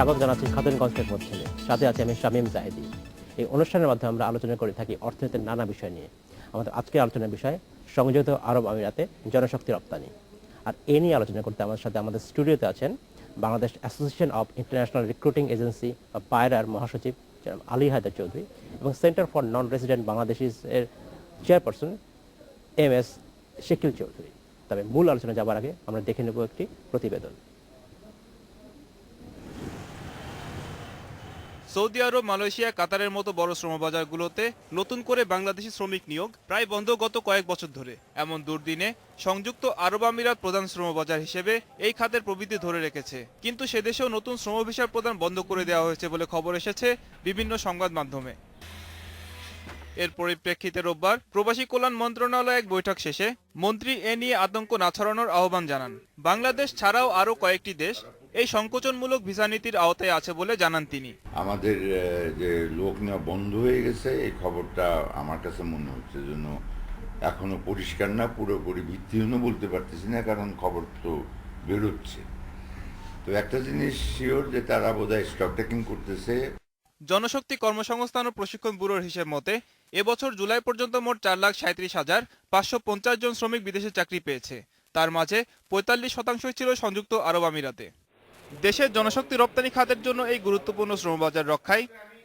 স্বাগত জানাচ্ছি খাতুনগঞ্জ থেকে পৌঁছে। সাথে আছে আমি শামীম জাহিদি। এই অনুষ্ঠানের মাধ্যমে আমরা আলোচনা করে থাকি অর্থনীতির নানা বিষয় নিয়ে। আমাদের আজকের আলোচনার বিষয় সংযুক্ত আরব আমিরাতে জনশক্তি রপ্তানি। আর এ নিয়ে আলোচনা করতে আমাদের সাথে আমাদের স্টুডিওতে আছেন Bangladesh association of international recruiting agency বা পায়রার মহাসচিব জনাব আলী হায়দার চৌধুরী এবং সেন্টার ফর নন রেসিডেন্ট বাংলাদেশিস এর চেয়ারপারসন MS শাকিল চৌধুরী। তবে মূল আলোচনা যাবার আগে আমরা দেখে নেব একটি প্রতিবেদন। সৌদি আরব, মালয়েশিয়া, কাতারের মতো বড় শ্রমবাজারগুলোতে নতুন করে বাংলাদেশি শ্রমিক নিয়োগ প্রায় বন্ধ গত কয়েক বছর ধরে। এমন দুর্দিনে সংযুক্ত আরব আমিরাত প্রধান শ্রমবাজার হিসেবে এই খাতের প্রবৃদ্ধি ধরে রেখেছে। কিন্তু সেদেশেও নতুন শ্রম ভিসা প্রদান বন্ধ করে দেওয়া হয়েছে বলে খবর এসেছে বিভিন্ন সংবাদ মাধ্যমে। এর পরিপ্রেক্ষিতে রোববার প্রবাসী কল্যাণ মন্ত্রণালয় এক বৈঠক শেষে মন্ত্রী এ নিয়ে আতঙ্ক না ছড়ানোর আহ্বান জানান। বাংলাদেশ ছাড়াও আরও কয়েকটি দেশ এই সংকোচনমূলক ভিসা নীতির আওতায় আছে বলে জানান তিনি। আমাদের যে লোক নেওয়া বন্ধ হয়ে গেছে এই খবরটা আমার কাছে মনে হচ্ছে জন্য এখনো পরিষ্কার না, পুরোপুরি ভিত্তিহীন বলতে পারতেছি না, কারণ খবর তো বেরোচ্ছে। তো একটা জিনিস শিওর যে তারা বোধহয় স্টক টেকিং করতেছে। জনশক্তি কর্মসংস্থান ও প্রশিক্ষণ ব্যুরোর হিসেব মতে এবছর জুলাই পর্যন্ত মোট 4,37,550 জন শ্রমিক বিদেশে চাকরি পেয়েছে। তার মাঝে 45% ছিল সংযুক্ত আরব আমিরাতে। দেশের জনশক্তি রপ্তানি খাতের জন্য এই গুরুত্বপূর্ণ শ্রমবাজার রক্ষায়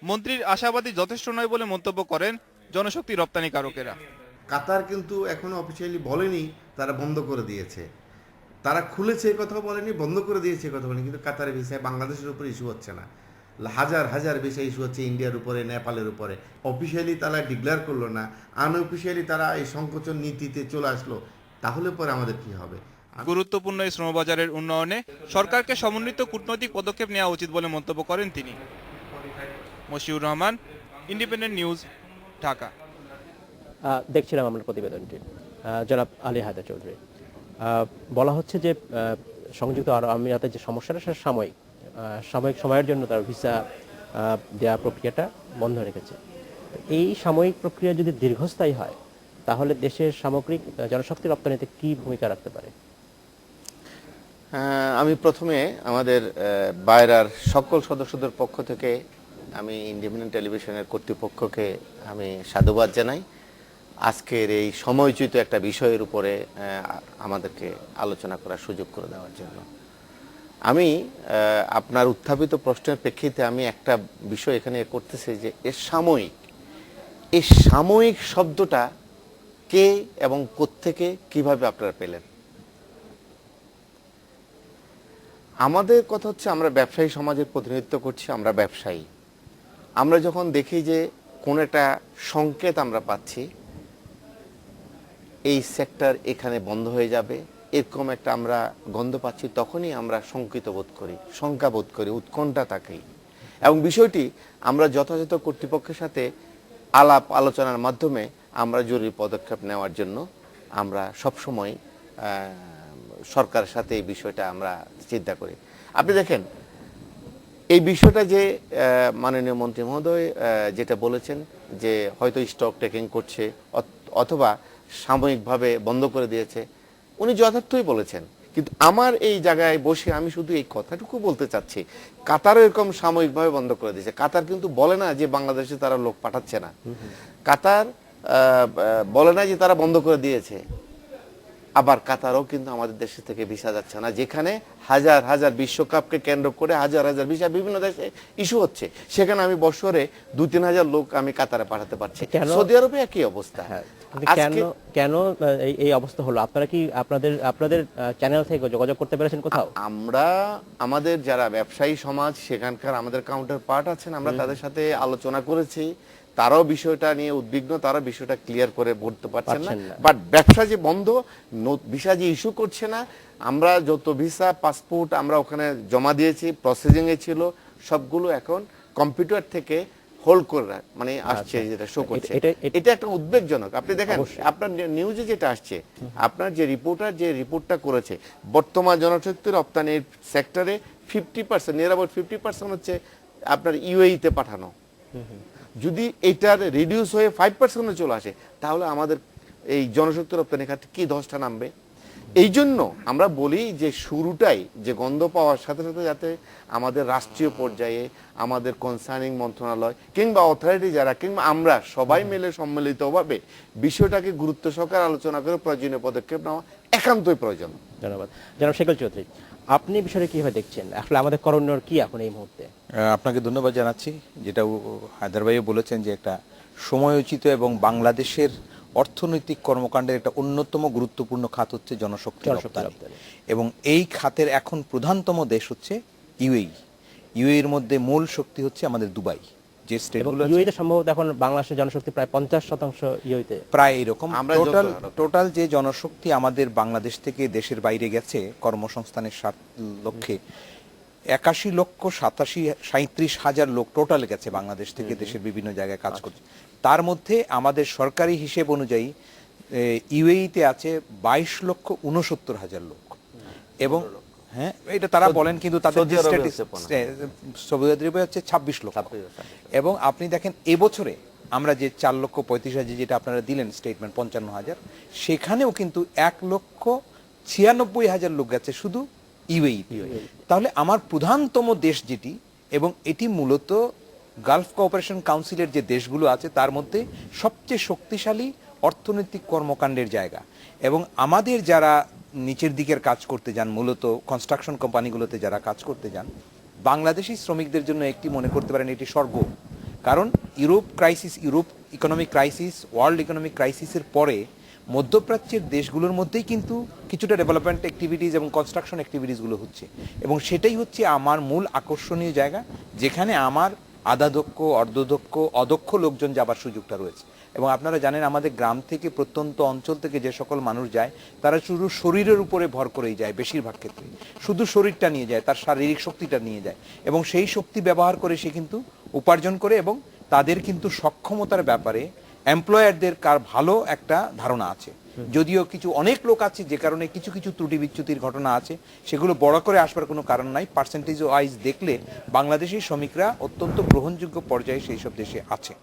মন্ত্রীর আশাবাদী যথেষ্ট নয় বলে মন্তব্য করেন জনশক্তি রপ্তানিকারকেরা। কাতার কিন্তু এখনো অফিসিয়ালি বলেনি তারা বন্ধ করে দিয়েছে, তারা খুলেছে কথা বলেনি, বন্ধ করে দিয়েছে কথা বলেনি, কিন্তু কাতারের ভিসায় বাংলাদেশের উপরে ইস্যু হচ্ছে না, হাজার হাজার ভিসা ইস্যু হচ্ছে ইন্ডিয়ার উপরে, নেপালের উপরে। অফিসিয়ালি তারা ডিক্লেয়ার করলো না, আনঅফিসিয়ালি তারা এই সংকোচন নীতিতে চলে আসলো, তাহলে পরে আমাদের কি হবে? গুরুত্বপূর্ণ এই শ্রমবাজারের উন্নয়নে সরকারকে সমন্বিত কূটনৈতিক পদক্ষেপ নেওয়া উচিত বলে মন্তব্য করেন তিনি। Moshiur Rahman, Independent News, Dhaka. দেখছিলাম আমরা প্রতিবেদনটি। জনাব আলী হায়দার চৌধুরী, বলা হচ্ছে যে সংযুক্ত আরব আমিরাতের যে সমস্যাটা সেটা সাময়িক সময়ের জন্য তার ভিসা দেওয়া প্রক্রিয়াটা বন্ধ রেখেছে। এই সাময়িক প্রক্রিয়া যদি দীর্ঘস্থায়ী হয় তাহলে দেশের সামগ্রিক জনশক্তি রপ্তানিতে কি ভূমিকা রাখতে পারে? আমি প্রথমে আমাদের বায়রার সকল সদস্যদের পক্ষ থেকে আমি ইন্ডিপেন্ডেন্ট টেলিভিশনের কর্তৃপক্ষকে আমি সাধুবাদ জানাই আজকের এই সময়োচিত একটা বিষয়ের উপরে আমাদেরকে আলোচনা করার সুযোগ করে দেওয়ার জন্য। আমি আপনার উত্থাপিত প্রশ্নের প্রেক্ষিতে আমি একটা বিষয় এখানে করতেছি যে এই সাময়িক শব্দটা কে এবং কোত্থেকে কিভাবে আপনারা পেলেন? আমাদের কথা হচ্ছে আমরা ব্যবসায়ী সমাজের প্রতিনিধিত্ব করছি, আমরা ব্যবসায়ী। আমরা যখন দেখি যে কোন একটা সংকেত আমরা পাচ্ছি এই সেক্টর এখানে বন্ধ হয়ে যাবে, এরকম একটা আমরা গন্ধ পাচ্ছি, তখনই আমরা শঙ্কিত বোধ করি, শঙ্কা বোধ করি, উৎকণ্ঠা থাকি। এবং বিষয়টি আমরা যথাযথ কর্তৃপক্ষের সাথে আলাপ আলোচনার মাধ্যমে আমরা জরুরি পদক্ষেপ নেওয়ার জন্য আমরা সবসময় সরকারের সাথে এই বিষয়টা আমরা চিন্তা করি। আপনি দেখেন এই বিষয়টা যে মাননীয় মন্ত্রী মহোদয় যেটা বলেছেন যে হয়তো স্টক টেকিং করছে অথবা সাময়িকভাবে বন্ধ করে দিয়েছে, উনি যথার্থই বলেছেন। কিন্তু আমার এই জায়গায় বসে আমি শুধু এই কথাটুকু বলতে চাচ্ছি, কাতারও এরকম সাময়িকভাবে বন্ধ করে দিয়েছে। কাতার কিন্তু বলে না যে বাংলাদেশে তারা লোক পাঠাচ্ছে না, কাতার বলে না যে তারা বন্ধ করে দিয়েছে। আবার কাতারও কিন্তু আমাদের দেশ থেকে ভিসা যাচ্ছে না, যেখানে হাজার হাজার বিশ্বকাপকে কেন্দ্র করে হাজার হাজার ভিসা বিভিন্ন দেশে ইস্যু হচ্ছে, সেখানে আমি বছরে 2-3 হাজার লোক আমি কাতারে পাঠাতে পারছি। সৌদি আরবে একই অবস্থা। কেন এই অবস্থা হলো? আপনারা কি আপনাদের চ্যানেল থেকে যোগাযোগ করতে পেরেছেন কোথাও? আমরা আমাদের যারা ব্যবসায়ী সমাজ সেখানকার আমাদের কাউন্টার পার্ট আছেন, আমরা তাদের সাথে আলোচনা করেছি, তারাও বিষয়টা নিয়ে উদ্বিগ্ন, তারা বিষয়টা ক্লিয়ার করে বলতে পারছেন না। বাট ব্যবসা যে বন্ধ, ভিসা যে ইস্যু করছে না, আমরা যত ভিসা পাসপোর্ট আমরা ওখানে জমা দিয়েছি, প্রসেসিং এ ছিল, সবগুলো এখন কম্পিউটার থেকে হোল্ড করে মানে আসছে, যেটা শো করছে। এটা একটা উদ্বেগজনক। আপনি দেখেন আপনার নিউজে যেটা আসছে, আপনার যে রিপোর্টার যে রিপোর্টটা করেছে, বর্তমান জনশক্তি রপ্তানির সেক্টরে 50%, নিয়ার অ্যাবাউট 50% হচ্ছে আপনার ইউএই তে পাঠানো। যদি এটার রিডিউস হয়ে 5% চলে আসে, তাহলে আমাদের এই জনশক্তি রপ্তানি খাতে কি ধসটা নামবে? এই জন্য আমরা বলি যে শুরুটাই যে গন্ধ পাওয়ার সাথে সাথে যাতে আমাদের রাষ্ট্রীয় পর্যায়ে আমাদের কনসার্নিং মন্ত্রণালয় কিংবা অথরিটি যারা কিংবা আমরা সবাই মিলে সম্মিলিতভাবে বিষয়টাকে গুরুত্ব সহকারে আলোচনা করে প্রয়োজনীয় পদক্ষেপ নেওয়া একান্তই প্রয়োজন। ধন্যবাদ। জনাব শেখর চৌধুরী, আপনি বিষয়টা কিভাবে দেখছেন? আসলে আমাদের করণীয় কি এখন এই মুহূর্তে? আপনাকে ধন্যবাদ জানাচ্ছি। যেটা হায়দার ভাইও বলেছেন যে একটা সময়োচিত এবং বাংলাদেশের অর্থনৈতিক কর্মকাণ্ডের একটা অন্যতম গুরুত্বপূর্ণ খাত হচ্ছে জনশক্তি রপ্তানি, এবং এই খাতের এখন প্রধানতম দেশ হচ্ছে ইউএই। ইউএইর মধ্যে মূল শক্তি হচ্ছে আমাদের দুবাই, যে স্টেটগুলো ইউএইতে সম্ভবত এখন বাংলাদেশের জনশক্তি প্রায় 50% ইউএইতে, প্রায় এরকম। আমরা টোটাল যে জনশক্তি আমাদের বাংলাদেশ থেকে দেশের বাইরে গেছে কর্মসংস্থানের লক্ষ্যে 81,37,37,000 লোক টোটাল গেছে বাংলাদেশ থেকে দেশের বিভিন্ন জায়গায় কাজ করছে। তার মধ্যে আমাদের সরকারি হিসেব অনুযায়ী ইউএইতে আছে 22,69,000 লোক, এবং হ্যাঁ এটা তারা বলেন, কিন্তু তাদের সৌদি আরবে হচ্ছে 26 লক্ষ। এবং আপনি দেখেন এবছরে আমরা যে 4,35,000 যেটা আপনারা দিলেন স্টেটমেন্ট 55,000, সেখানেও কিন্তু 1,96,000 লোক গেছে শুধু ইউএই। তাহলে আমার প্রধানতম দেশ যেটি, এবং এটি মূলত গালফ কোঅপারেশন কাউন্সিলের যে দেশগুলো আছে তার মধ্যে সবচেয়ে শক্তিশালী অর্থনৈতিক কর্মকাণ্ডের জায়গা। এবং আমাদের যারা নিচের দিকের কাজ করতে যান, মূলত কনস্ট্রাকশন কোম্পানিগুলোতে যারা কাজ করতে যান, বাংলাদেশি শ্রমিকদের জন্য একটি মনে করতে পারেন এটি স্বর্গ। কারণ Europe economic crisis, world economic ক্রাইসিসের পরে মধ্যপ্রাচ্যের দেশগুলোর মধ্যেই কিন্তু কিছুটা ডেভেলপমেন্ট অ্যাক্টিভিটিস এবং কনস্ট্রাকশন অ্যাক্টিভিটিসগুলো হচ্ছে, এবং সেটাই হচ্ছে আমার মূল আকর্ষণীয় জায়গা, যেখানে আমার আধাদক্ষ, অর্ধদক্ষ, অদক্ষ লোকজন যাবার সুযোগটা রয়েছে। এবং আপনারা জানেন আমাদের গ্রাম থেকে, প্রত্যন্ত অঞ্চল থেকে যে সকল মানুষ যায় তারা শুধু শরীরের উপরে ভর করেই যায়, বেশিরভাগ ক্ষেত্রে শুধু শরীরটা নিয়ে যায়, তার শারীরিক শক্তিটা নিয়ে যায়, এবং সেই শক্তি ব্যবহার করে সে কিন্তু উপার্জন করে, এবং তাদের কিন্তু সক্ষমতার ব্যাপারে এমপ্লয়ারদের কার ভালো একটা ধারণা আছে। যদিও কিছু অনেক লোক আছে যে কারণে কিছু কিছু ত্রুটি বিচ্যুতির ঘটনা আছে, সেগুলো বড় করে আসবার কোনো কারণ নাই। পার্সেন্টেজ ওয়াইজ দেখলে বাংলাদেশি শ্রমিকরা অত্যন্ত গ্রহণযোগ্য পর্যায়ে সেই সব দেশে আছে।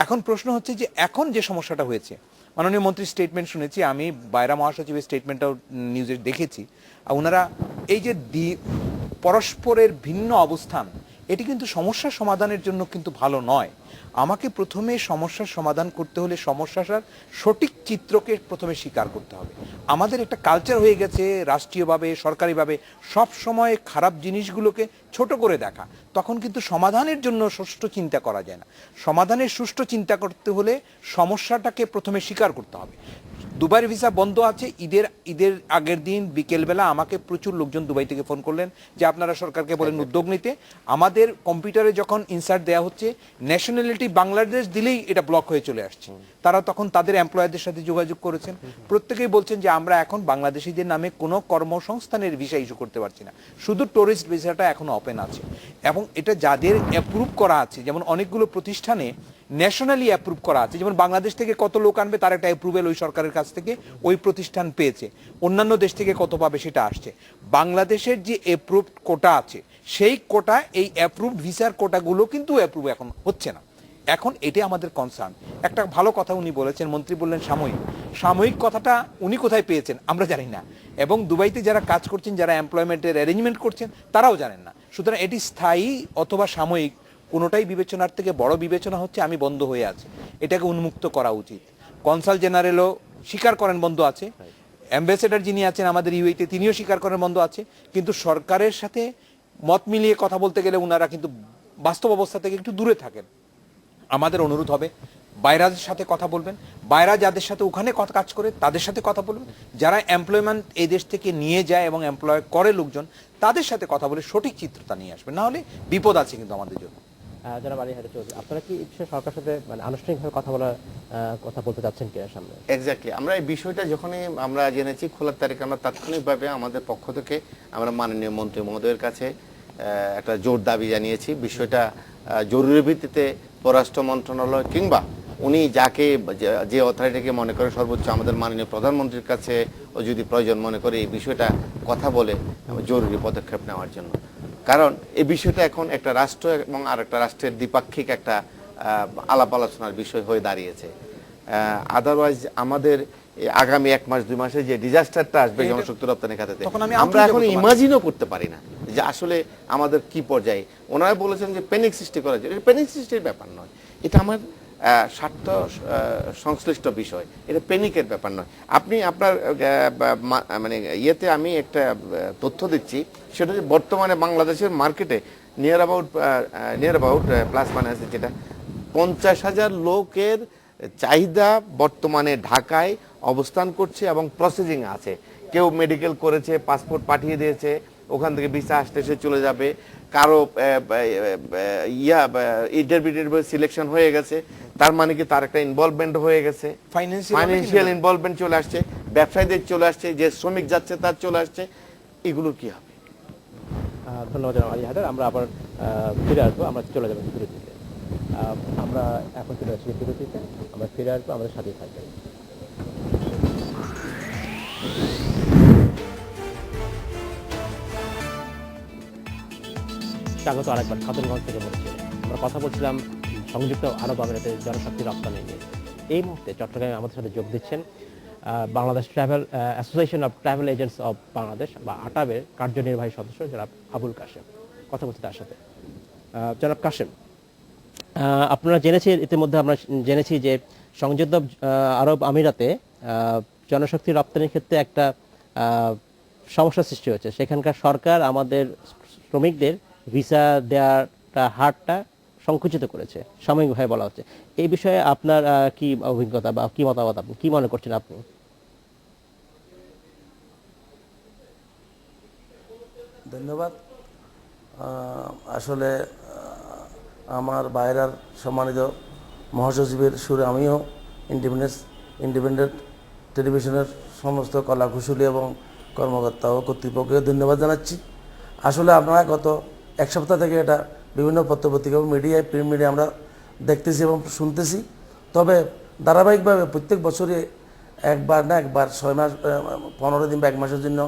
এখন প্রশ্ন হচ্ছে যে এখন যে সমস্যাটা হয়েছে, মাননীয় মন্ত্রীর স্টেটমেন্ট শুনেছি, আমি বাইরা মহাসচিবের স্টেটমেন্টটাও নিউজে দেখেছি, ওনারা এই যে পরস্পরের ভিন্ন অবস্থান, এটি কিন্তু সমস্যার সমাধানের জন্য কিন্তু ভালো নয়। আমাকে প্রথমে সমস্যার সমাধান করতে হলে সমস্যাটার সঠিক চিত্রকে প্রথমে স্বীকার করতে হবে। আমাদের একটা কালচার হয়ে গেছে রাষ্ট্রীয়ভাবে, সরকারিভাবে সব সময় খারাপ জিনিসগুলোকে ছোট করে দেখা, তখন কিন্তু সমাধানের জন্য সুষ্ঠু চিন্তা করা যায় না। সমাধানের সুষ্ঠু চিন্তা করতে হলে সমস্যাটাকে প্রথমে স্বীকার করতে হবে। দুবাইয়ের ভিসা বন্ধ আছে, ঈদের আগের দিন বিকেলবেলা আমাকে প্রচুর লোকজন দুবাই থেকে ফোন করলেন যে আপনারা সরকারকে বলেন উদ্যোগ নিতে। আমাদের কম্পিউটারে যখন ইনসার্ট দেওয়া হচ্ছে ন্যাশনালিটি বাংলাদেশ দিলেই এটা ব্লক হয়ে চলে আসছে। তারা তখন তাদের এমপ্লয়ারদের সাথে যোগাযোগ করেছেন, প্রত্যেকেই বলছেন যে আমরা এখন বাংলাদেশিদের নামে কোনো কর্মসংস্থানের ভিসা ইস্যু করতে পারছি না, শুধু টুরিস্ট ভিসাটা এখনো ওপেন আছে। এবং এটা যাদের অ্যাপ্রুভ করা আছে, যেমন অনেকগুলো প্রতিষ্ঠানে ন্যাশনালি অ্যাপ্রুভ করা আছে, যেমন বাংলাদেশ থেকে কত লোক আনবে তার একটা অ্যাপ্রুভেল ওই সরকারের কাছ থেকে ওই প্রতিষ্ঠান পেয়েছে, অন্যান্য দেশ থেকে কত পাবে সেটা আসছে। বাংলাদেশের যে অ্যাপ্রুভড কোটা আছে সেই কোটা, এই অ্যাপ্রুভড ভিসার কোটাগুলো কিন্তু অ্যাপ্রুভ এখন হচ্ছে না। এখন এটা আমাদের কনসার্ন। একটা ভালো কথা উনি বলেছেন, মন্ত্রী বললেন সাময়িক কথাটা উনি কোথায় পেয়েছেন আমরা জানি না, এবং দুবাইতে যারা কাজ করছেন, যারা এমপ্লয়মেন্টের অ্যারেঞ্জমেন্ট করছেন তারাও জানেন না। সুতরাং এটি স্থায়ী অথবা সাময়িক কোনোটাই বিবেচনার থেকে বড় বিবেচনা হচ্ছে আমি বন্ধ হয়ে আছি, এটাকে উন্মুক্ত করা উচিত। কনসাল জেনারেলও স্বীকার করেন বন্ধ আছে, অ্যাম্বাসেডর যিনি আছেন আমাদের ইউএইতে তিনিও স্বীকার করেন বন্ধ আছে, কিন্তু সরকারের সাথে মত মিলিয়ে কথা বলতে গেলে ওনারা কিন্তু বাস্তব অবস্থা থেকে একটু দূরে থাকেন। আমাদের অনুরোধ হবে বাইরাদের সাথে কথা বলবেন, বাইরা যাদের সাথে ওখানে কাজ করে তাদের সাথে কথা বলবেন, যারা এমপ্লয়মেন্ট এই দেশ থেকে নিয়ে যায় এবং এমপ্লয় করে লোকজন তাদের সাথে কথা বলে সঠিক চিত্রটা নিয়ে আসবেন, না হলে বিপদ আছে কিন্তু আমাদের জন্য। জনাব আলী হায়দার চৌধুরী, আপনারা কি এই বিষয়ে সরকারের সাথে মানে আনুষ্ঠানিকভাবে কথা বলতে চাচ্ছেন কিনা সামনে? এক্স্যাক্টলি, আমরা এই বিষয়টা যখনই আমরা জেনেছি খোলার তারিখ, আমরা তাৎক্ষণিকভাবে আমাদের পক্ষ থেকে আমরা মাননীয় মন্ত্রী মহোদয়ের কাছে একটা জোর দাবি জানিয়েছি। বিষয়টা জরুরি ভিত্তিতে পররাষ্ট্র মন্ত্রণালয় কিংবা উনি যাকে যে অথরিটিকে মনে করে সর্বোচ্চ আমাদের মাননীয় প্রধানমন্ত্রীর কাছে ও যদি প্রয়োজন মনে করে এই বিষয়টা কথা বলে জরুরি পদক্ষেপ নেওয়ার জন্য। কারণ এই বিষয়টা এখন একটা রাষ্ট্র এবং আর একটা রাষ্ট্রের দ্বিপাক্ষিক একটা আলাপ আলোচনার বিষয় হয়ে দাঁড়িয়েছে। আদারওয়াইজ আমাদের এই আগামী 1 মাস 2 মাসে যে ডিজাস্টারটা আসবে এটা- জনশক্তি রপ্তানি খাতে তখন আমি আমরা আন্তর্জাতিক এখন বলতে পারি। ইমাজিনও করতে পারি না যে আসলে আমাদের কি পর্যায়ে। ওনারা বলেছেন যে প্যানিক সৃষ্টি করা যায়, এটা প্যানিক সৃষ্টির ব্যাপার নয়, এটা আমার স্বার্থ সংশ্লিষ্ট বিষয়, এটা প্যানিকের ব্যাপার নয়। আপনি আপনার মানে ইয়েতে আমি একটা তথ্য দিচ্ছি, সেটা হচ্ছে বর্তমানে বাংলাদেশের মার্কেটে নিয়ার অ্যাবাউট প্লাস মাইনাস যেটা 50,000 লোকের চাহিদা বর্তমানে ঢাকায় অবস্থান করছে এবং প্রসেসিং আছে। কেউ মেডিকেল করেছে, পাসপোর্ট পাঠিয়ে দিয়েছে, ওখান থেকে ভিসা আসতে সে চলে যাবে, কারো ইন্টারভিউ সিলেকশন হয়ে গেছে, তার মানে কি তার একটা ইনভলভমেন্ট হয়ে গেছে, ফাইন্যান্সিয়াল ইনভলভমেন্ট চলে আসছে, ব্যবসায়ীদের চলে আসছে, যে শ্রমিক যাচ্ছে তার চলে আসছে। এগুলো কি হবে? ধন্যবাদ জানাব আলী হায়দার। আমরা আবার ফিরে আসবো, আমরা চলে যাবো বিরতিতে। আমরা এখন চলে আসছি বিরতিতে, আমরা ফিরে আসবো, আমাদের সাথেই থাকবেন। স্বাগত আরেকবার খাতুনগঞ্জ থেকে বলছি। আমরা কথা বলছিলাম সংযুক্ত আরব আমিরাতের জনশক্তি রপ্তানি নিয়ে। এই মুহূর্তে চট্টগ্রামে আমাদের সাথে যোগ দিচ্ছেন Bangladesh travel association of travel agents of Bangladesh বা আটাবের কার্যনির্বাহী সদস্য জনাব আবুল কাশেম। কথা বলছি তার সাথে। জনাব কাশেম, আপনারা ইতিমধ্যে আমরা জেনেছি যে সংযুক্ত আরব আমিরাতে জনশক্তি রপ্তানির ক্ষেত্রে একটা সমস্যার সৃষ্টি হচ্ছে। সেখানকার সরকার আমাদের শ্রমিকদের ভিসা দেওয়াটা হারটা সংকুচিত করেছে, সাময়িকভাবে বলা হচ্ছে। এই বিষয়ে আপনার কি অভিজ্ঞতা বা কি মতামত, আপনি কি মনে করছেন আপনি? ধন্যবাদ। আসলে আমার বাইরের সম্মানিত মহাসচিবের সুরে আমিও ইন্ডিপেন্ডেন্ট টেলিভিশনের সমস্ত কলাকুশলী এবং কর্মকর্তা ও কর্তৃপক্ষকে ধন্যবাদ জানাচ্ছি। আসলে আপনারা গত এক সপ্তাহ থেকে এটা বিভিন্ন পত্রপত্রিকা এবং মিডিয়ায়, প্রিন্ট মিডিয়া আমরা দেখতেছি এবং শুনতেছি। তবে ধারাবাহিকভাবে প্রত্যেক বছরই একবার 6 মাস 15 দিন বা 1 মাসের জন্য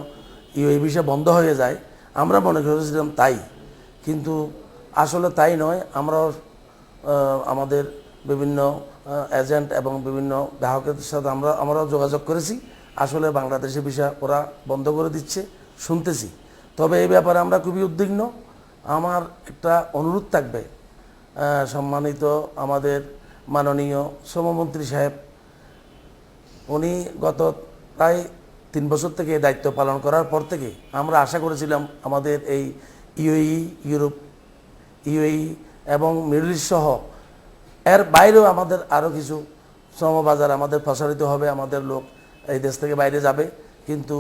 এই ভিসা বন্ধ হয়ে যায়। আমরা মনে করেছিলাম তাই, কিন্তু আসলে তাই নয়। আমরাও আমাদের বিভিন্ন এজেন্ট এবং বিভিন্ন গ্রাহকের সাথে আমরাও যোগাযোগ করেছি। আসলে বাংলাদেশে ভিসা ওরা বন্ধ করে দিচ্ছে শুনতেছি। তবে এই ব্যাপারে আমরা খুবই উদ্বিগ্ন। আমার একটা অনুরোধ থাকবে, সম্মানিত আমাদের মাননীয় শ্রমমন্ত্রী সাহেব, উনি গত প্রায় 3 বছর থেকে এই দায়িত্ব পালন করার পর থেকে আমরা আশা করেছিলাম আমাদের এই ইউএই এবং মিডল ইস্ট সহ এর বাইরেও আমাদের আরও কিছু শ্রমবাজার আমাদের প্রসারিত হবে, আমাদের লোক এই দেশ থেকে বাইরে যাবে। কিন্তু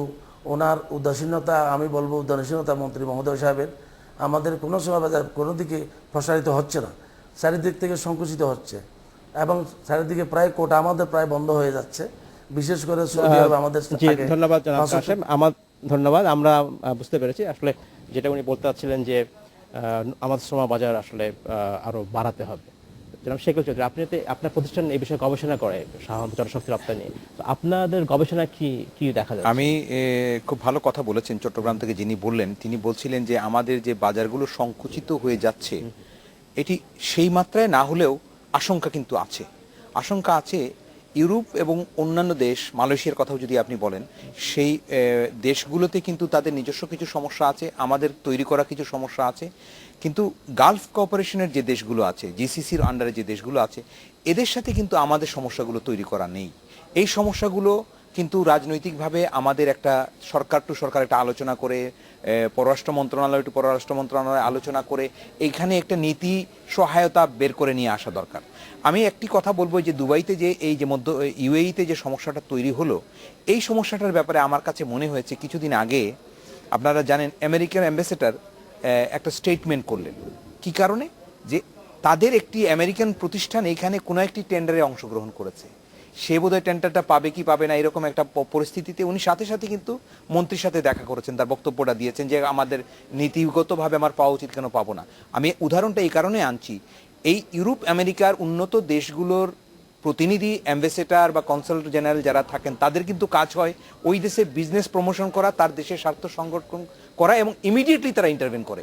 ওনার উদাসীনতা, আমি বলবো উদাসীনতা মন্ত্রী মহোদয় সাহেবের, আমাদের কোনো শ্রমবাজার কোনো দিকে প্রসারিত হচ্ছে না, চারিদিক থেকে সংকুচিত হচ্ছে এবং চারিদিকে প্রায় কোটা আমাদের প্রায় বন্ধ হয়ে যাচ্ছে। বিশেষ করে সৌদি আরব আমাদের ধন্যবাদ জনাব কাশেম। ধন্যবাদ। আমরা বুঝতে পেরেছি আসলে যেটা উনি বলতে চাচ্ছিলেন যে আমাদের শ্রম বাজার আসলে আরো বাড়াতে হবে। জনাব শেখুল চৌধুরী, আপনার প্রতিষ্ঠান এই বিষয়ে গবেষণা করে সাধারণত জনশক্তি রপ্তানি, তো আপনাদের গবেষণা কি দেখা যায়? আমি খুব ভালো কথা বলেছেন। চট্টগ্রাম থেকে যিনি বললেন, তিনি বলছিলেন যে আমাদের যে বাজারগুলো সংকুচিত হয়ে যাচ্ছে, এটি সেই মাত্রায় না হলেও আশঙ্কা কিন্তু আছে। আশঙ্কা আছে ইউরোপ এবং অন্যান্য দেশ, মালয়েশিয়ার কথাও যদি আপনি বলেন, সেই দেশগুলোতে কিন্তু তাদের নিজস্ব কিছু সমস্যা আছে, আমাদের তৈরি করা কিছু সমস্যা আছে। কিন্তু গালফ কোঅপারেশনের যে দেশগুলো আছে, জিসিসির আন্ডারে যে দেশগুলো আছে, এদের সাথে কিন্তু আমাদের সমস্যাগুলো তৈরি করা নেই। এই সমস্যাগুলো কিন্তু রাজনৈতিকভাবে আমাদের একটা সরকার টু সরকার একটা আলোচনা করে, পররাষ্ট্র মন্ত্রণালয় টু পররাষ্ট্র মন্ত্রণালয় আলোচনা করে এইখানে একটা নীতি সহায়তা বের করে নিয়ে আসা দরকার। আমি একটি কথা বলবো যে দুবাইতে যে এই যে ইউএইতে যে সমস্যাটা তৈরি হলো, এই সমস্যাটার ব্যাপারে আমার কাছে মনে হয়েছে কিছুদিন আগে আপনারা জানেন আমেরিকার অ্যাম্বাসেডর একটা স্টেটমেন্ট করলেন। কি কারণে? যে তাদের একটি আমেরিকান প্রতিষ্ঠান এখানে কোনো একটি টেন্ডারে অংশগ্রহণ করেছে, সে বোধহয় টেন্ডারটা পাবে কি পাবে না এরকম একটা পরিস্থিতিতে উনি সাথে সাথে কিন্তু মন্ত্রীর সাথে দেখা করেছেন, তার বক্তব্যটা দিয়েছেন যে আমাদের নীতিগতভাবে আমার পাওয়া উচিত, কেন পাবো না। আমি উদাহরণটা এই কারণে আনছি, এই ইউরোপ আমেরিকার উন্নত দেশগুলোর প্রতিনিধি, অ্যাম্বাসেডর বা কনসাল জেনারেল যারা থাকেন, তাদের কিন্তু কাজ হয় ওই দেশে বিজনেস প্রমোশন করা, তার দেশের স্বার্থ সংগঠন করা এবং ইমিডিয়েটলি তারা ইন্টারভেন করে।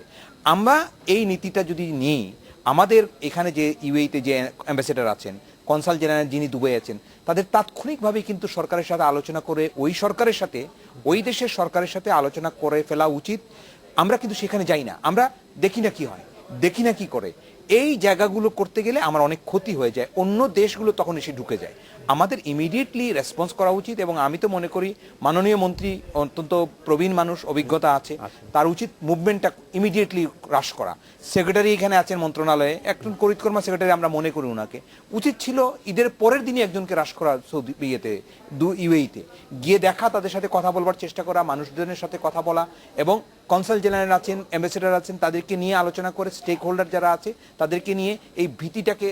আমরা এই নীতিটা যদি নিই, আমাদের এখানে যে ইউএইতে যে অ্যাম্বাসেডর আছেন কনসাল জেনারেল যিনি দুবাই আছেন, তাদের তাৎক্ষণিকভাবে কিন্তু সরকারের সাথে আলোচনা করে ওই সরকারের সাথে, ওই দেশের সরকারের সাথে আলোচনা করে ফেলা উচিত। আমরা কিন্তু সেখানে যাই না, আমরা দেখি না কি হয়, দেখি না কি করে। এই জায়গাগুলো করতে গেলে আমার অনেক ক্ষতি হয়ে যায়, অন্য দেশগুলো তখন এসে ঢুকে যায়। আমাদের ইমিডিয়েটলি রেসপন্স করা উচিত, এবং আমি তো মনে করি মাননীয় মন্ত্রী অত্যন্ত প্রবীণ মানুষ, অভিজ্ঞতা আছে, তার উচিত মুভমেন্টটা ইমিডিয়েটলি হ্রাস করা। সেক্রেটারি এখানে আছেন মন্ত্রণালয়ে, একজন করিতকর্মা সেক্রেটারি আমরা মনে করি ওনাকে, উচিত ছিল ঈদের পরের দিনই একজনকে হ্রাস করা সৌদি ইউএইতে গিয়ে দেখা, তাদের সাথে কথা বলবার চেষ্টা করা, মানুষজনের সাথে কথা বলা, এবং কনসাল জেনারেল আছেন, অ্যাম্বাসেডার আছেন, তাদেরকে নিয়ে আলোচনা করে, স্টেক হোল্ডার যারা আছে তাদেরকে নিয়ে এই ভীতিটাকে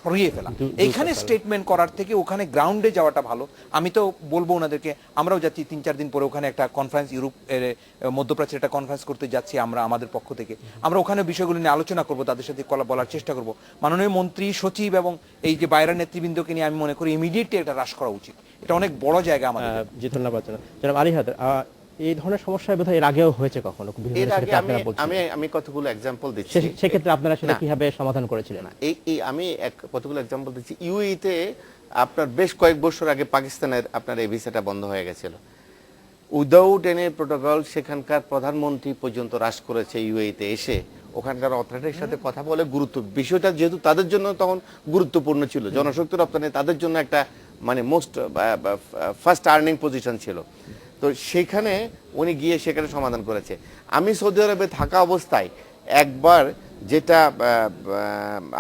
সরিয়ে ফেলা। এইখানে স্টেটমেন্ট করার থেকে ওখানে গ্রাউন্ডে যাওয়াটা ভালো। আমি তো বলবো ওনাদেরকে, আমরাও যাচ্ছি 3-4 দিন পরে ওখানে একটা কনফারেন্স, ইউরোপ মধ্যপ্রাচ্যের একটা কনফারেন্স করতে যাচ্ছি আমরা আমাদের পক্ষ থেকে। আমরা ওখানে বিষয়গুলো নিয়ে আলোচনা করব, তাদের সাথে বলার চেষ্টা করব। মাননীয় মন্ত্রী, সচিব এবং এই যে বাইরের নেতৃবৃন্দকে নিয়ে আমি মনে করি ইমিডিয়েটলি এটা হ্রাস করা উচিত। এটা অনেক বড় জায়গা আমাদের। জি, ধন্যবাদ জনাব আলী হায়দার। এই ধরনের সমস্যা বোধহয় এর আগেও হয়েছে কখনো? এর আগে আমি কতগুলো এক্সাম্পল দিচ্ছি, সেক্ষেত্রে আপনারা সেটা কিভাবে সমাধান করেছিলেন? আমি কতগুলো এক্সাম্পল দিচ্ছি। ইউএইতে আপনার বেশ কয়েক বছর আগে পাকিস্তানের আপনার এই ভিসাটা বন্ধ হয়ে গেছিল, উইদাউট এনি প্রোটোকল। সেখানকার প্রধানমন্ত্রী পর্যন্ত হ্রাস করেছে ইউএইতে এসে, ওখানকার অথরিটির সাথে কথা বলে। বিষয়টা যেহেতু তাদের জন্য তখন গুরুত্বপূর্ণ ছিল, জনশক্তি রপ্তানি তাদের জন্য একটা মানে মোস্ট ফার্স্ট আর্নিং পজিশন ছিল, তো সেখানে উনি গিয়ে সেখানে সমাধান করেছে। আমি সৌদি আরবে থাকা অবস্থায় একবার, যেটা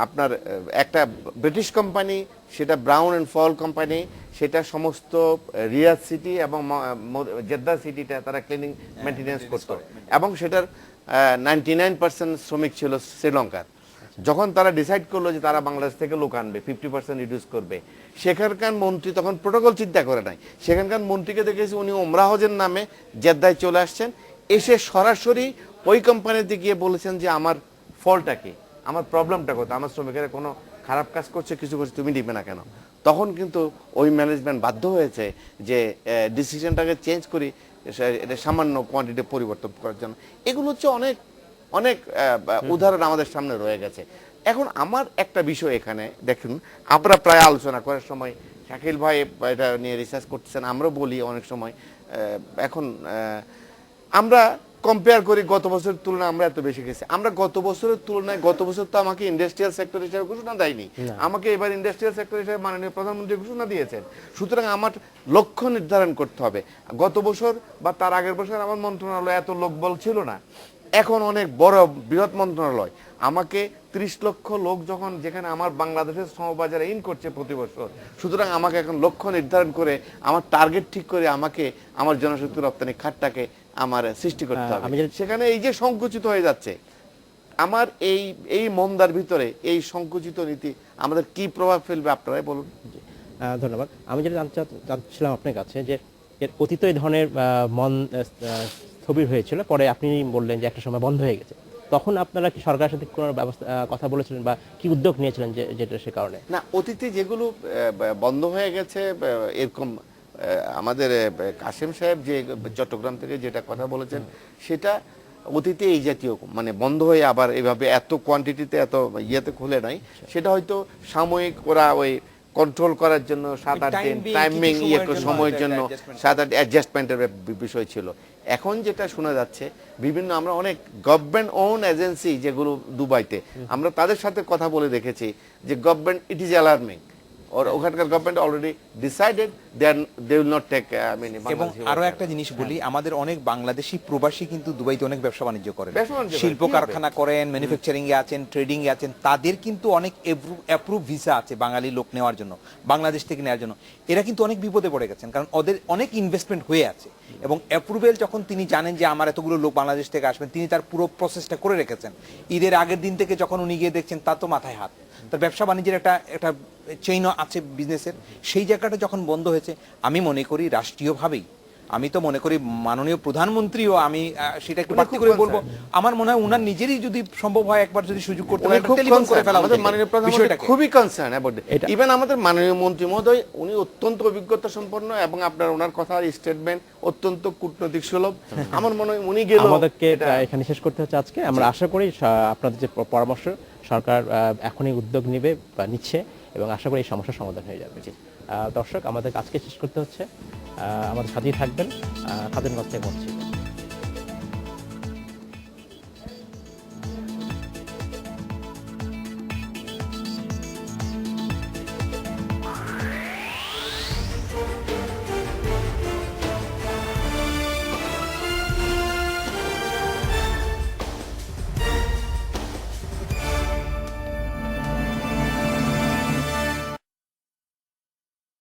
আপনার একটা ব্রিটিশ কোম্পানি, সেটা ব্রাউন অ্যান্ড ফল কোম্পানি, সেটা সমস্ত রিয়াদ সিটি এবং জেদ্দা সিটিটা তারা ক্লিনিং মেনটেন্যান্স করতো, এবং সেটার 99% শ্রমিক ছিল শ্রীলঙ্কার। যখন তারা ডিসাইড করলো যে তারা বাংলাদেশ থেকে লোক আনবে, 50% রিডিউস করবে, সেখানকার মন্ত্রী তখন প্রোটোকল চিন্তা করে নাই। সেখানকার মন্ত্রীকে দেখেছি উনি ওমরা হজের নামে জেদ্দায় চলে আসছেন, এসে সরাসরি ওই কোম্পানিতে গিয়ে বলেছেন যে আমার ফলটা কি, আমার প্রবলেমটা কোথায়, আমার শ্রমিকেরা কোনো খারাপ কাজ করছে, কিছু করছে, তুমি দিবে না কেন? তখন কিন্তু ওই ম্যানেজমেন্ট বাধ্য হয়েছে যে ডিসিশনটাকে চেঞ্জ করি, এটা সামান্য কোয়ান্টিটি পরিবর্তন করার জন্য। এগুলো হচ্ছে অনেক অনেক উদাহরণ আমাদের সামনে রয়ে গেছে। এখন আমার একটা বিষয় এখানে দেখুন, আমরা প্রায় আলোচনা করার সময় শাকিল ভাই এটা নিয়ে রিসার্চ করতেছেন, আমরা বলি অনেক সময় এখন আমরা কম্পেয়ার করি গত বছরের তুলনায় আমরা এত বেশি গেছি। আমরা গত বছরের তুলনায়, গত বছর তো আমাকে ইন্ডাস্ট্রিয়াল সেক্টর হিসেবে ঘোষণা দেয়নি, আমাকে এবার ইন্ডাস্ট্রিয়াল সেক্টর হিসেবে মাননীয় প্রধানমন্ত্রী ঘোষণা দিয়েছেন। সুতরাং আমার লক্ষ্য নির্ধারণ করতে হবে। গত বছর বা তার আগের বছর আমার মন্ত্রণালয়ে এত লোকবল ছিল না, এখন অনেক বড় বৃহৎ মন্ত্রণালয়। আমাকে 30 লক্ষ লোক যখন, যেখানে আমার বাংলাদেশের শ্রমবাজারে ইন করছে প্রতি বছর, সুতরাং আমাকে এখন লক্ষ্য নির্ধারণ করে আমার টার্গেট ঠিক করে আমাকে আমার জনশক্তি রপ্তানি খাতটাকে আমার সৃষ্টি করতে হবে। সেখানে এই যে সংকুচিত হয়ে যাচ্ছে, আমার এই মন্দার ভিতরে এই সংকুচিত নীতি আমাদের কি প্রভাব ফেলবে আপনারাই বলুন। ধন্যবাদ। আমি যেটা জানছিলাম আপনার কাছে, যে এর অতীত এই ধরনের মন স্থবির হয়েছিল, পরে আপনি বললেন যে একটা সময় বন্ধ হয়ে গেছে, তখন আপনারা কি সরকারের সাথে কোনো ব্যবস্থা কথা বলেছিলেন বা কি উদ্যোগ নিয়েছিলেন যেটা সে কারণে? না, অতীতে যেগুলো বন্ধ হয়ে গেছে এরকম, আমাদের কাসেম সাহেব যে চট্টগ্রাম থেকে যেটা কথা বলেছেন, সেটা অতীতে এই জাতীয় মানে বন্ধ হয়ে আবার এভাবে এত কোয়ান্টিটিতে এত ইয়েতে খুলে নাই। সেটা হয়তো সাময়িক ওরা ওই কন্ট্রোল করার জন্য 7-8 দিন টাইমিং সময়ের জন্য 7-8 অ্যাডজাস্টমেন্টের বিষয় ছিল। এখন যেটা শোনা যাচ্ছে, বিভিন্ন আমরা অনেক গভর্নমেন্ট ওন এজেন্সি যেগুলো দুবাইতে, আমরা তাদের সাথে কথা বলে দেখেছি যে গভর্নমেন্ট, ইট ইজ অ্যালার্মিং, ওখানকার government already decided they will not take. এবং আরো একটা জিনিস বলি, আমাদের অনেক বাংলাদেশি প্রবাসী কিন্তু দুবাইতে অনেক ব্যবসা বাণিজ্য করেন, শিল্প কারখানা করেন, ম্যানুফ্যাকচারিং এ আছেন, ট্রেডিং এ আছেন, তাদের কিন্তু অনেক অ্যাপ্রুভ ভিসা আছে বাঙালি লোক নেওয়ার জন্য, বাংলাদেশ থেকে নেওয়ার জন্য। এরা কিন্তু অনেক বিপদে পড়ে গেছেন, কারণ ওদের অনেক ইনভেস্টমেন্ট হয়ে আছে, এবং অ্যাপ্রুভেল যখন তিনি জানেন যে আমার এতগুলো লোক বাংলাদেশ থেকে আসবেন, তিনি তার পুরো প্রসেসটা করে রেখেছেন। ঈদের আগের দিন থেকে যখন উনি গিয়ে দেখছেন, তার তো মাথায় হাত, তার ব্যবসা বাণিজ্যের একটা চেইন আছে বিজনেসের, সেই জায়গাটা যখন বন্ধ হয়েছে, আমি মনে করি রাষ্ট্রীয়ভাবেই, আমি তো মনে করি মাননীয় প্রধানমন্ত্রীও, আমি সেটা একটু বাড়তি করে বলবো, আমার মনে হয় উনার নিজেরই যদি সম্ভব হয় একবার যদি সুযোগ করতে পারেন, টেলিফোন করে ফেলা আমাদের মাননীয় প্রধানমন্ত্রী খুবই কনসার্ন অ্যাবাউট ইট। ইভেন আমাদের মাননীয় মন্ত্রী মহোদয়, উনি অত্যন্ত অভিজ্ঞতা সম্পন্ন, এবং আপনার ওনার কথার স্টেটমেন্ট অত্যন্ত কূটনৈতিক সুলভ। আমার মনে হয় উনি গেল। আমাদেরকে এখানে শেষ করতে হচ্ছে আজকে। আমরা আশা করি আপনাদের যে পরামর্শ, সরকার এখনই উদ্যোগ নেবে বা নিচ্ছে, এবং আশা করি এই সমস্যার সমাধান হয়ে যাবে। দর্শক, আমাদের আজকে শেষ করতে হচ্ছে। আমাদের সাথেই থাকবেন। খাদিমগঞ্জ থেকে বলছি।